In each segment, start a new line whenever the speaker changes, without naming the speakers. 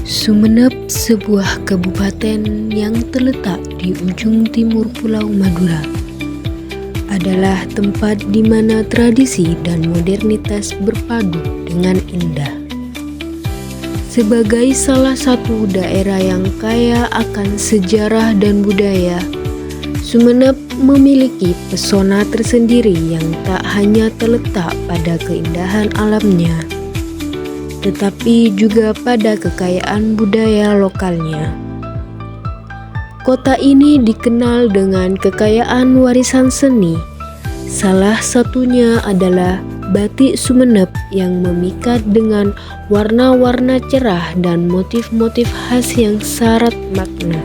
Sumenep, sebuah kabupaten yang terletak di ujung timur Pulau Madura, adalah tempat di mana tradisi dan modernitas berpadu dengan indah. Sebagai salah satu daerah yang kaya akan sejarah dan budaya, Sumenep memiliki pesona tersendiri yang tak hanya terletak pada keindahan alamnya, tetapi juga pada kekayaan budaya lokalnya. Kota ini dikenal dengan kekayaan warisan seni. Salah satunya adalah batik Sumenep yang memikat dengan warna-warna cerah dan motif-motif khas yang syarat makna.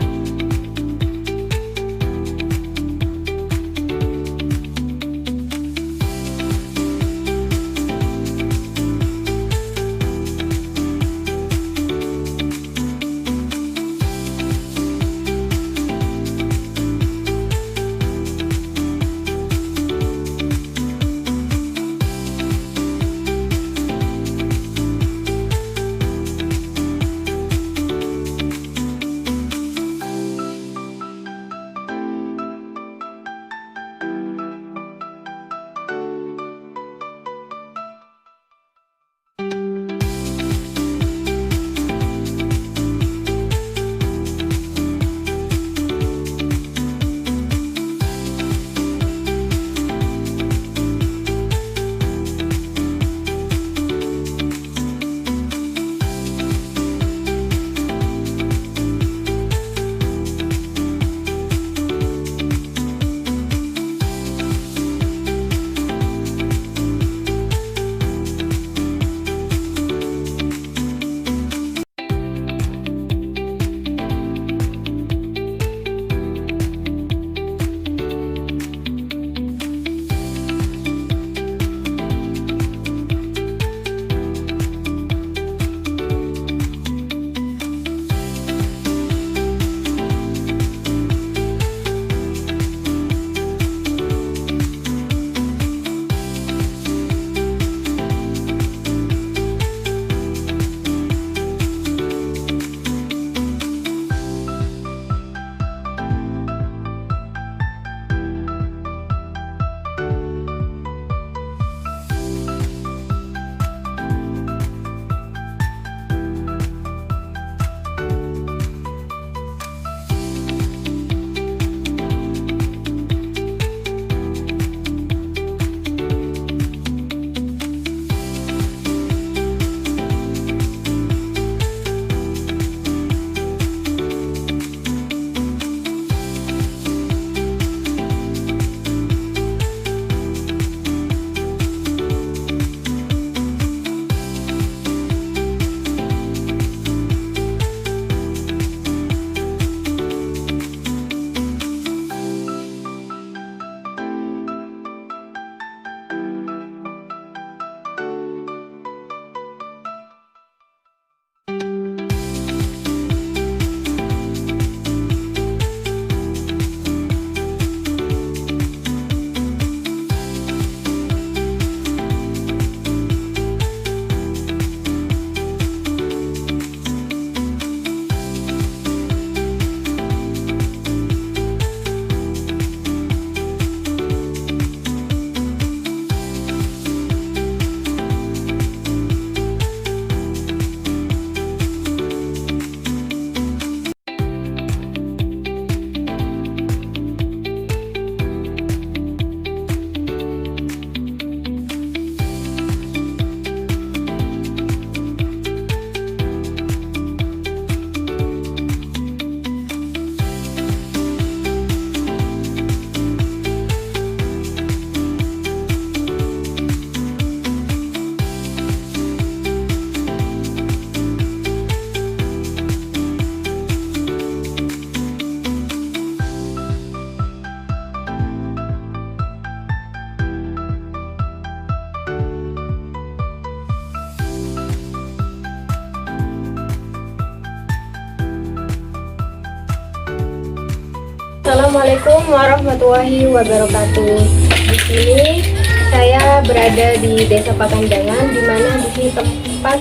Assalamualaikum warahmatullahi wabarakatuh. Di sini saya berada di Desa Pakanjangan, di mana di sini tempat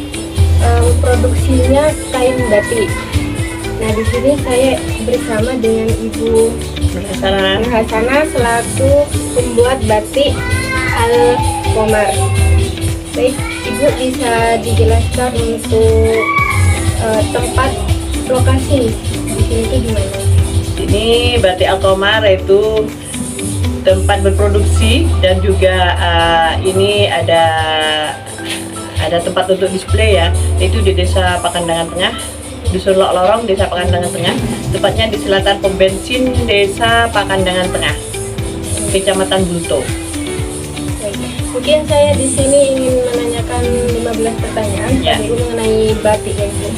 produksinya kain batik. Nah, di sini saya bersama dengan Ibu Nurhasana selaku pembuat batik Al-Qomar. Baik, Ibu bisa dijelaskan untuk tempat lokasi di sini itu di mana?
Ini batik Al-Qomar itu tempat berproduksi dan juga ini ada tempat untuk display ya, itu di Desa Pakandangan Tengah, Dusun Lok Lorong, Desa Pakandangan Tengah, tepatnya di selatan pom bensin Desa Pakandangan Tengah, Kecamatan Bulto.
Mungkin saya di sini ingin menanyakan 15 pertanyaan
Ya.
Ibu mengenai batik ya, Ibu.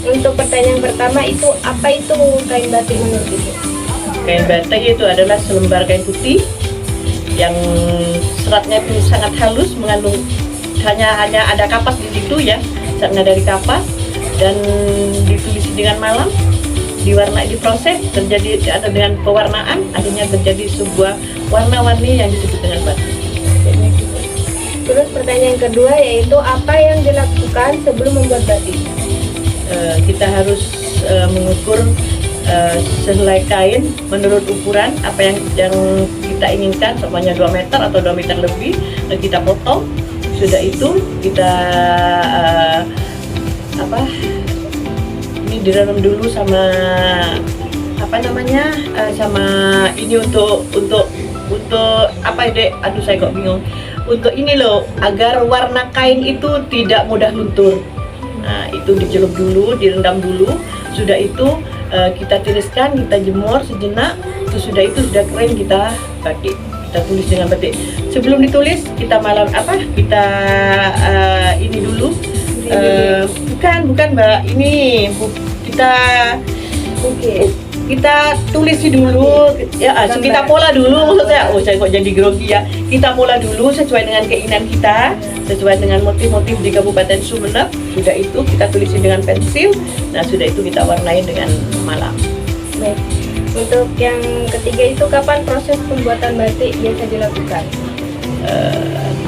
Untuk pertanyaan pertama itu apa itu kain batik menurut Ibu?
Kain batik itu adalah selembar kain putih yang seratnya itu sangat halus, mengandung hanya ada kapas di situ ya, seratnya dari kapas dan ditulisi dengan malam, diwarnai, diproses, terjadi ada dengan pewarnaan, akhirnya terjadi sebuah warna-warni yang disebut dengan batik.
Terus pertanyaan kedua yaitu apa yang dilakukan sebelum membuat batik?
Kita harus mengukur sehelai kain menurut ukuran apa yang kita inginkan, semuanya 2 meter atau 2 meter lebih, dan kita potong. Sudah itu kita ini direndam dulu sama sama ini untuk apa Dek? Aduh saya kok bingung. Untuk ini loh, agar warna kain itu tidak mudah luntur. Nah, itu dicelup dulu, direndam dulu. Sudah itu kita tiriskan, kita jemur sejenak. Sudah kering, kita batik. Kita tulis dengan batik. Sebelum ditulis kita kita ini dulu. Bukan Mbak, ini kita tulis dulu ya, kita pola dulu, maksud saya. Saya kok jadi grogi ya. Kita pola dulu sesuai dengan keinginan kita, sesuai dengan motif-motif di Kabupaten Sumeneb. Sudah itu kita tulisin dengan pensil. Nah, sudah itu kita warnai dengan malam.
Baik. Untuk yang ketiga itu kapan proses pembuatan batik biasa dilakukan?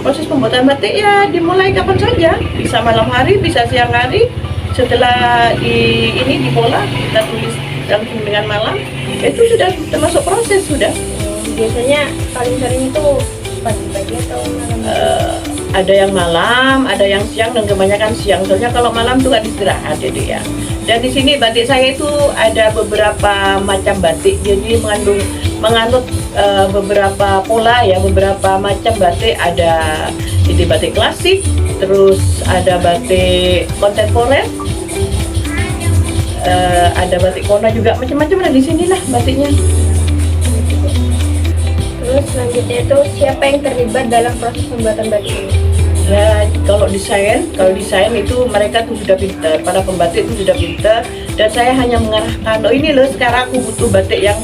Proses pembuatan batik ya dimulai kapan saja, bisa malam hari, bisa siang hari. Setelah dipola, kita tulis langsung dengan malam, itu sudah termasuk proses sudah.
Biasanya paling sering itu pagi-pagi atau malam?
Ada yang malam, ada yang siang, dan kebanyakan siang. Soalnya kalau malam tuh kan istirahat jadi ya. Dan di sini batik saya itu ada beberapa macam batik, jadi mengandung beberapa pola ya, beberapa macam batik. Ada ini batik klasik, terus ada batik kontemporer, ada batik kona juga, macam-macam lah di sini lah batiknya.
Terus selanjutnya itu siapa yang terlibat dalam proses pembuatan batik ini?
Nah, kalau desain itu mereka tuh sudah pintar, para pembatik itu sudah pintar, dan saya hanya mengarahkan, oh ini loh sekarang aku butuh batik yang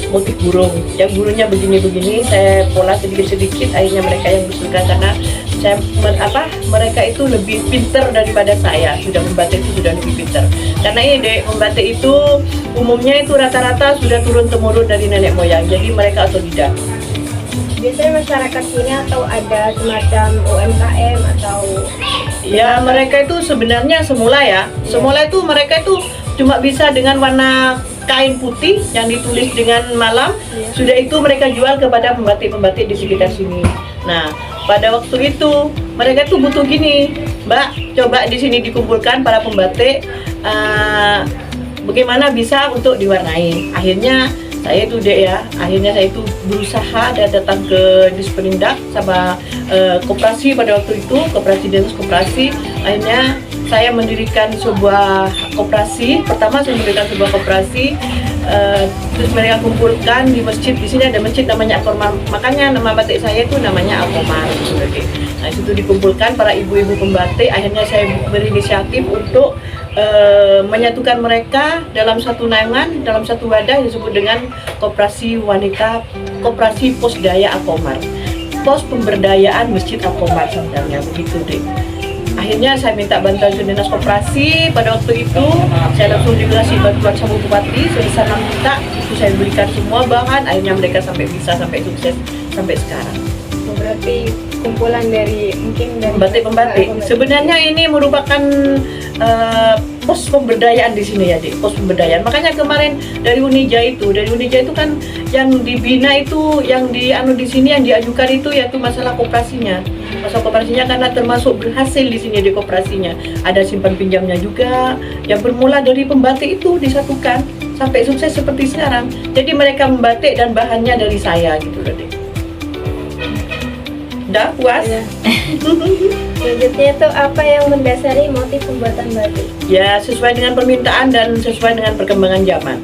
motif burung, yang burungnya begini-begini, saya pola sedikit-sedikit, akhirnya mereka yang usulkan karena mereka itu lebih pintar daripada saya, sudah membatik itu sudah lebih pintar. Karena ini Dek, membatik itu umumnya itu rata-rata sudah turun-temurun dari nenek moyang, jadi mereka otodidak.
Biasanya masyarakat sini atau ada semacam UMKM atau?
Ya, mereka itu sebenarnya semula itu mereka itu cuma bisa dengan warna kain putih yang ditulis dengan malam. Sudah itu mereka jual kepada pembatik-pembatik di sekitar sini. Nah, pada waktu itu mereka tuh butuh gini, Mbak, coba di sini dikumpulkan para pembatik, bagaimana bisa untuk diwarnai. Akhirnya saya itu akhirnya saya itu berusaha dan datang ke Disperindak sama koperasi pada waktu itu, koperasi. Akhirnya saya mendirikan sebuah koperasi. Pertama saya mendirikan sebuah koperasi, terus mereka kumpulkan di masjid. Di sini ada masjid namanya Al-Qomar, makanya nama batik saya itu namanya Al-Qomar. Nah, situ dikumpulkan para ibu-ibu pembatik. Akhirnya saya berinisiatif untuk menyatukan mereka dalam satu naungan, dalam satu wadah yang disebut dengan Koperasi Wanita, Koperasi Pos Daya Al-Qomar, Pos Pemberdayaan Masjid Al-Qomar sebenarnya, begitu deh. Akhirnya saya minta bantuan dinas koperasi. Pada waktu itu saya langsung dikasih bantuan sama bupati sebesar 6 juta. Itu saya berikan semua bahan. Akhirnya mereka sampai sukses sampai sekarang.
Berarti kumpulan dari mungkin dari
pembatik. Sebenarnya ini merupakan pos pemberdayaan di sini ya, Dik. Pos pemberdayaan. Makanya kemarin dari Unija itu kan yang dibina itu, yang di sini yang diajukan itu yaitu masalah koperasinya. Masalah koperasinya karena termasuk berhasil di sini di koperasinya. Ada simpan pinjamnya juga yang bermula dari pembatik itu disatukan sampai sukses seperti sekarang. Jadi mereka membatik dan bahannya dari saya gitu loh, Dik. Udah puas?
Ya. Selanjutnya itu apa yang mendasari motif pembuatan batik?
Ya, sesuai dengan permintaan dan sesuai dengan perkembangan zaman.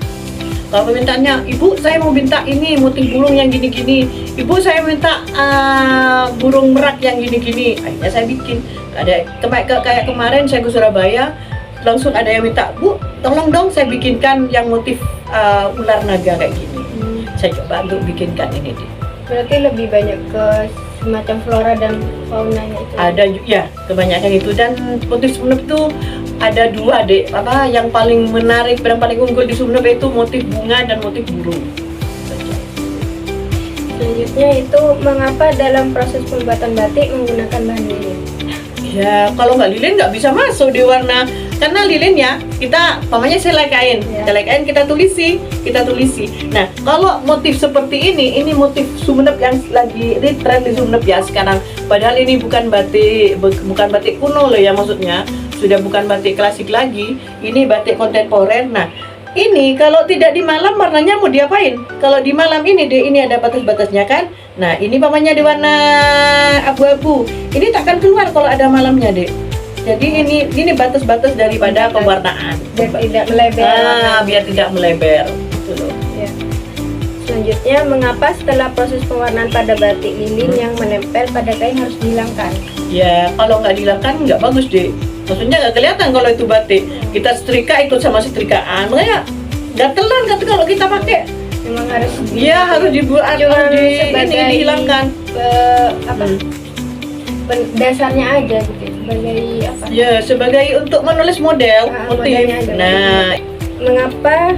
Kalau permintaannya, Ibu saya mau minta ini motif burung yang gini-gini, Ibu saya minta burung merak yang gini-gini, akhirnya saya bikin. Kayak kemarin saya ke Surabaya, langsung ada yang minta, Bu tolong dong saya bikinkan yang motif ular naga kayak gini. Saya coba untuk bikinkan ini.
Berarti lebih banyak ke semacam flora dan faunanya itu.
Ada ya, kebanyakan itu. Dan motif Sumenep itu ada dua, Dek. Yang paling menarik dan paling unggul di Sumenep itu motif bunga dan motif burung.
Selanjutnya itu mengapa dalam proses pembuatan batik menggunakan bahan lilin?
Ya, kalau nggak lilin nggak bisa masuk di warna. Karena lilin ya, kita selai kain.
Ya.
Selai kain kita tulisi. Nah, kalau motif seperti ini motif Sumenep yang lagi retren di Sumenep ya sekarang. Padahal ini bukan batik kuno loh ya, maksudnya. Sudah bukan batik klasik lagi. Ini batik kontemporer. Nah, ini kalau tidak di malam warnanya mau diapain? Kalau di malam ini ada batas-batasnya kan? Nah, ini di warna abu-abu. Ini takkan keluar kalau ada malamnya, Dek. Jadi ini batas-batas daripada pewarnaan.
Biar tidak melebar.
Biar tidak melebar. Gitu loh.
Ya. Selanjutnya, mengapa setelah proses pewarnaan pada batik lilin yang menempel pada kain harus dihilangkan?
Ya, kalau nggak dihilangkan nggak bagus, Dek. Maksudnya nggak kelihatan kalau itu batik. Kita setrika ikut sama setrikaan. Makanya gatelan kalau kita pakai.
Memang harus
harus dibuat, dihilangkan.
Dasarnya aja gitu. Sebagai apa?
Ya, sebagai untuk menulis model motif. Nah,
mengapa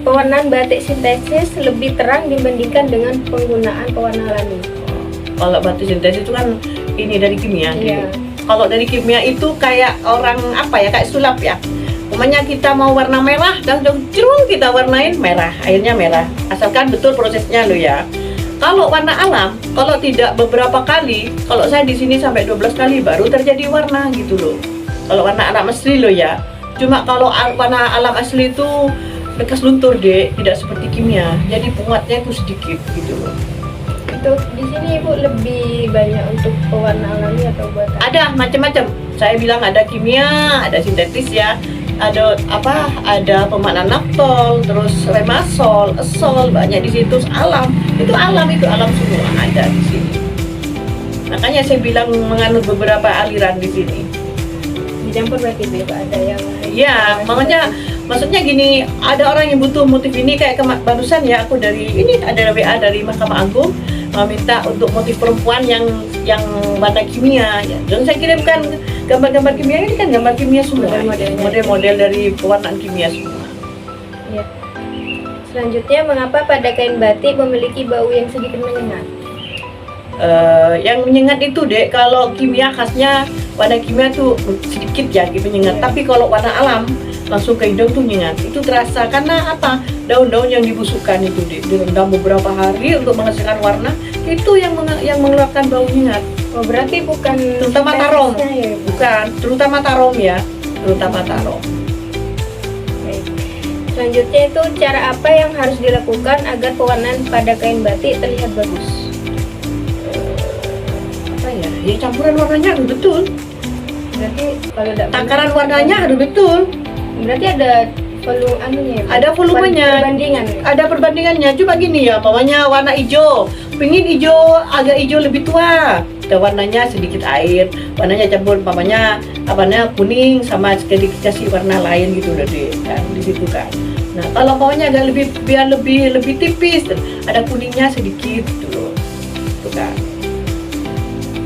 pewarnaan batik sintesis lebih terang dibandingkan dengan penggunaan pewarna alami?
Kalau batik sintesis itu kan ini dari kimia.
Iya.
Kalau dari kimia itu kayak orang kayak sulap ya. Umumnya kita mau warna merah, dan cerung kita warnain merah, akhirnya merah. Asalkan betul prosesnya loh ya. Kalau warna alam, kalau tidak beberapa kali, kalau saya di sini sampai 12 kali baru terjadi warna gitu loh. Kalau warna alam asli loh ya. Cuma kalau warna alam asli itu bekas luntur, Dek, tidak seperti kimia. Jadi penguatnya itu sedikit gitu loh.
Itu di sini Ibu lebih banyak untuk pewarna alami atau buatan?
Ada macam-macam. Saya bilang ada kimia, ada sintetis ya. Ada pemakna naftol, terus remasol, esol, banyak di situ. Alam itu alam semua ada di sini. Makanya saya bilang menganut beberapa aliran di sini.
Dicampur berarti Ibu, ada yang
maksudnya gini, ada orang yang butuh motif ini kayak barusan ya, aku ada WA dari Mahkamah Agung minta untuk motif perempuan yang warna kimia ya. Dan saya kirimkan gambar-gambar kimia, ini kan gambar kimia semua, model-model dari pewarnaan kimia semua.
Ya. Selanjutnya, mengapa pada kain batik memiliki bau yang sedikit menyengat?
Yang menyengat itu, Dek, kalau kimia khasnya warna kimia tuh sedikit ya menyengat. Tapi kalau warna alam langsung ke hidung tuh nyengat. Itu terasa karena apa? Daun-daun yang dibusukkan itu direndam beberapa hari untuk menghasilkan warna, itu yang mengeluarkan bau nyengat.
Oh, berarti bukan
terutama tarom.
Ya,
bukan, terutama tarom ya. Terutama tarom.
Baik. Selanjutnya itu cara apa yang harus dilakukan agar pewarnaan pada kain batik terlihat bagus?
Ya campuran warnanya harus betul.
Berarti kalau tidak
takaran warnanya harus betul.
Berarti ada
ada volumenya, ada perbandingannya. Coba gini ya, pokoknya warna hijau, pengin hijau agak hijau lebih tua, ada warnanya sedikit air, warnanya campur, kuning sama sedikit kasih warna lain gitu loh, kan di situ kan. Nah, kalau pokoknya agak biar lebih tipis, ada kuningnya sedikit gitu loh, tuh kan.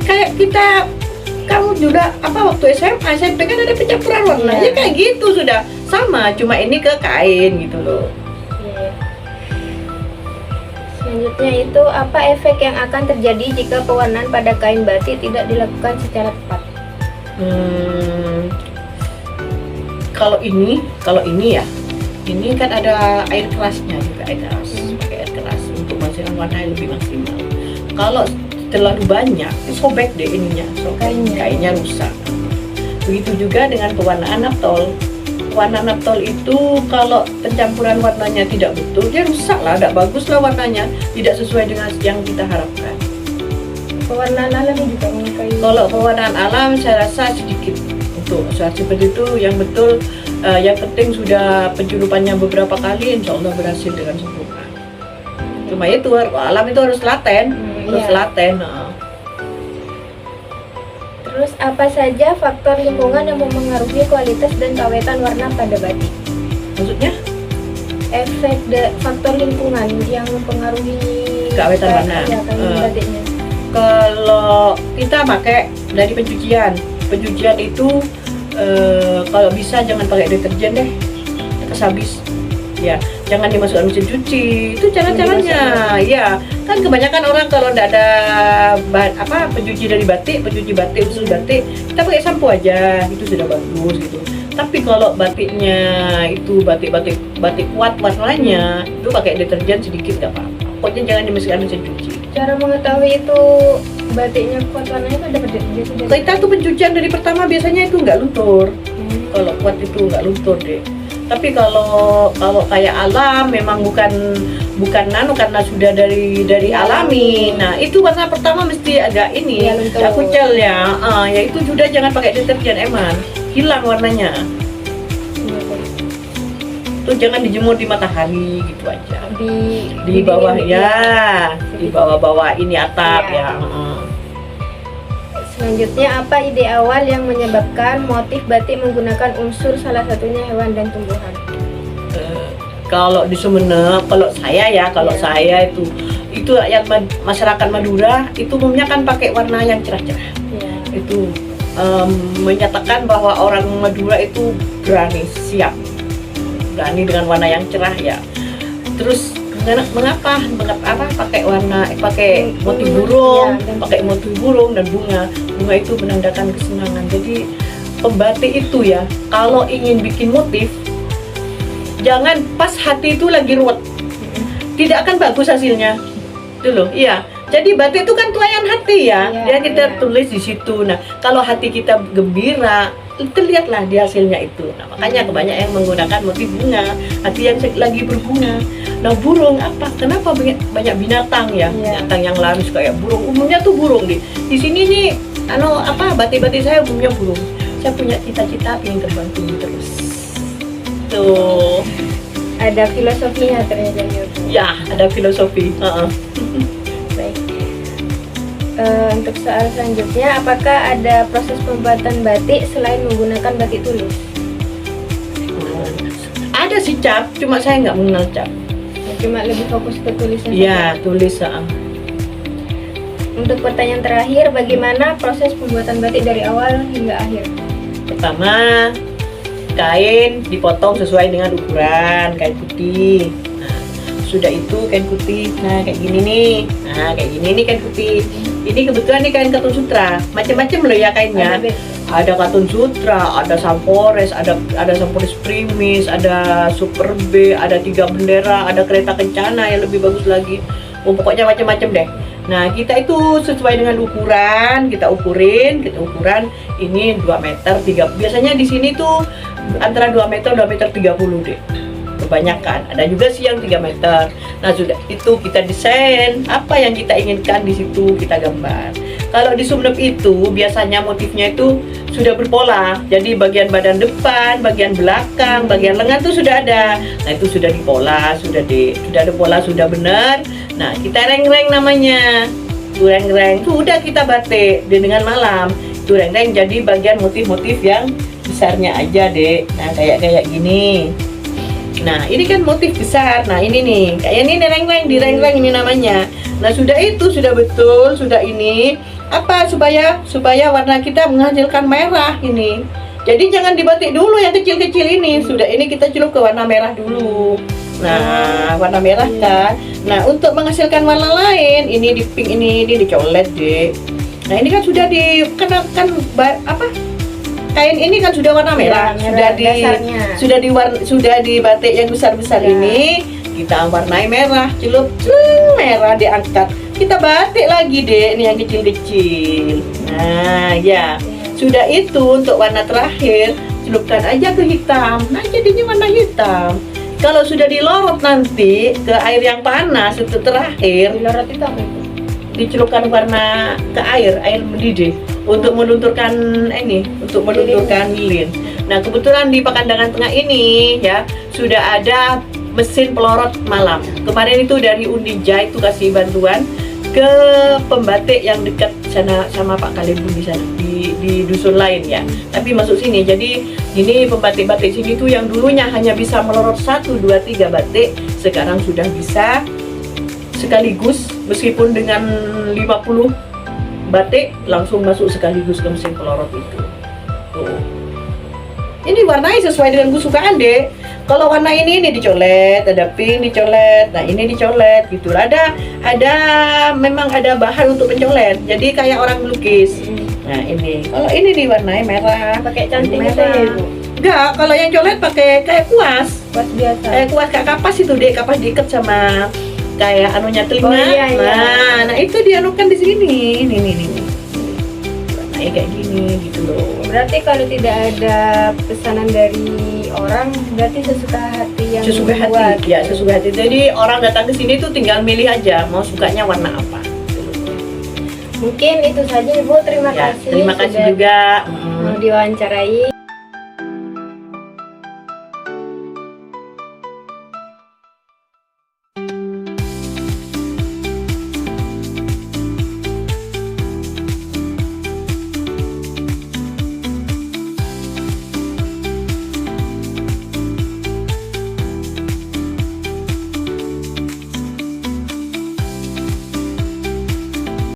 Kayak kamu juga waktu SMA, SMP kan ada pencampuran warna, ya kayak gitu sudah sama, cuma ini ke kain gitu loh.
Selanjutnya itu apa efek yang akan terjadi jika pewarnaan pada kain batik tidak dilakukan secara tepat?
Kalau ini ya, ini kan ada air kerasnya juga, air keras, pakai air keras untuk menghasilkan warna yang lebih maksimal. Kalau terlalu banyak, itu sobek deh ininya, kainnya rusak. Begitu juga dengan pewarnaan naptol. Warna naptol itu kalau pencampuran warnanya tidak betul, dia rusak lah, tidak bagus lah warnanya, tidak sesuai dengan yang kita harapkan.
Pewarnaan alam juga menyukai.
Kalau pewarnaan alam saya rasa sedikit untuk saat seperti itu yang betul. Yang penting sudah pencurupannya beberapa kali, insya Allah berhasil dengan sempurna. Cuma itu alam itu harus laten, laten.
Terus apa saja faktor lingkungan yang mempengaruhi kualitas dan keawetan warna pada batik?
Maksudnya?
Faktor lingkungan yang mempengaruhi
keawetan warna.
batiknya.
Kalau kita pakai dari pencucian itu kalau bisa jangan pakai deterjen deh, habis ya, jangan dimasukkan mesin cuci, itu cara-caranya ya. Kan kebanyakan orang kalau tidak ada pencuci batik khusus batik, kita pakai sampo aja, itu sudah bagus gitu. Tapi kalau batiknya itu batik kuat warnanya, itu pakai deterjen sedikit gak apa-apa, pokoknya jangan dimasukkan mesin cuci.
Cara mengetahui itu batiknya kuat warnanya itu dapat deterjen.
Kita tuh pencucian dari pertama biasanya itu nggak luntur. Kalau kuat itu nggak luntur deh. Tapi kalau kayak alam memang bukan nano karena sudah dari alami. Nah itu warna pertama mesti agak ini, agak kucel ya. Ya itu sudah jangan pakai deterjen, eman hilang warnanya. Tuh jangan dijemur di matahari gitu aja. Di bawah ya, di bawah ini atap ya.
Selanjutnya apa ide awal yang menyebabkan motif batik menggunakan unsur salah satunya hewan dan tumbuhan?
Kalau di Sumeneb, kalau saya itu rakyat masyarakat Madura itu umumnya kan pakai warna yang cerah-cerah. Itu menyatakan bahwa orang Madura itu berani, siap, berani dengan warna yang cerah ya. Terus mengapa pakai motif burung, pakai motif burung dan bunga itu menandakan kesenangan. Jadi pembatik itu ya, kalau ingin bikin motif, jangan pas hati itu lagi ruwet, tidak akan bagus hasilnya. Itu loh, iya. Jadi batik itu kan tuayan hati ya, kita tulis di situ. Nah, kalau hati kita gembira, terlihatlah di hasilnya itu. Nah, makanya kebanyakan yang menggunakan motif bunga, hati yang lagi berbunga. Nah, burung apa? Kenapa banyak binatang ya? Binatang yang laris kayak burung. Umumnya tuh burung di sini nih. Batik-batik saya umumnya burung. Saya punya cita-cita ingin terbang tinggi terus. Tuh.
Ada filosofinya ternyata.
Ya, ada filosofi.
Baik. Untuk soal selanjutnya, apakah ada proses pembuatan batik selain menggunakan batik tulis?
Ada sih cap, cuma saya nggak mengenal cap.
Cuma lebih fokus ke tulisnya.
Iya, tulis.
Untuk pertanyaan terakhir, bagaimana proses pembuatan batik dari awal hingga akhir?
Pertama, kain dipotong sesuai dengan ukuran kain putih. Nah, sudah itu kain putih, nah kayak gini nih. Nah, kayak gini nih kain putih. Ini kebetulan nih kain katun sutra. Macam-macam loh ya kainnya. Ada katun sutra, ada sampores, ada sampores primis, ada super B, ada 3 bendera, ada kereta kencana yang lebih bagus lagi. Pokoknya macam-macam deh. Nah, kita itu sesuai dengan ukuran, kita ukuran ini 2 meter 3. Biasanya di sini tuh antara 2 meter 2,30 deh. Kebanyakan. Ada juga sih yang 3 meter. Nah, sudah itu kita desain apa yang kita inginkan di situ kita gambar. Kalau di Sumeneb itu biasanya motifnya itu sudah berpola. Jadi bagian badan depan, bagian belakang, bagian lengan tuh sudah ada. Nah, itu sudah dipola, sudah ada pola, sudah benar. Nah, kita reng-reng namanya. Itu reng-reng. Sudah kita batik dengan malam. Itu reng-reng jadi bagian motif-motif yang besarnya aja, Dek. Nah, kayak gini. Nah, ini kan motif besar. Nah, ini nih. Kayak ini reng-reng, di reng-reng ini namanya. Nah, sudah itu sudah betul, sudah ini. Apa supaya warna kita menghasilkan merah ini. Jadi jangan dibatik dulu yang kecil-kecil ini. Sudah ini kita celup ke warna merah dulu. Nah, warna merah kan. Nah, untuk menghasilkan warna lain, ini di pink, ini di coklat, Dek. Nah, ini kan sudah kain ini kan sudah warna merah,
merah dasarnya.
sudah di batik yang besar-besar ini kita warnai merah, celup merah diangkat. Kita batik lagi, Dek, ini yang kecil-kecil. Nah, ya. Sudah itu untuk warna terakhir, celupkan aja ke hitam. Nah, jadinya warna hitam. Kalau sudah dilorot nanti ke air yang panas itu terakhir,
Dilorot itu apa itu?
dicelupkan warna ke air mendidih untuk melunturkan lilin. Nah, kebetulan di Pakandangan Tengah ini ya sudah ada mesin pelorot malam. Kemarin itu dari Undija itu kasih bantuan ke pembatik yang dekat sana sama Pak Kalebun di sana di dusun lain ya. Tapi masuk sini. Jadi ini pembatik-batik sini tuh yang dulunya hanya bisa melorot 1, 2, 3 batik, sekarang sudah bisa sekaligus, meskipun dengan 50 batik langsung masuk sekaligus ke mesin pelorot itu. Tuh. Ini warnanya sesuai dengan kesukaan, Dek. Kalau warna ini dicolet, ada pink dicolet, nah ini dicolet gitu. Ada memang ada bahan untuk mencolet. Jadi kayak orang melukis. Nah, ini. Kalau ini diwarnai merah,
Pakai cantik
merah.
gitu ya, Ibu?
Enggak, kalau yang colet pakai kayak kuas.
Kuas biasa.
Kayak kuas, kayak kapas itu, Dek. Kapas diikat sama kayak anunya telinga.
Oh, iya, iya.
Nah itu dianukan di sini. Ini. Warnanya kayak gini gitu loh.
Berarti kalau tidak ada pesanan dari orang, berarti sesuka hati yang
Sesuka
membuat.
hati, ya sesuka hati. Jadi orang datang ke sini tuh tinggal milih aja mau sukanya warna apa.
Mungkin itu saja, Ibu. Terima
Ya,
kasih.
terima kasih
sudah
juga.
mau diwawancarai.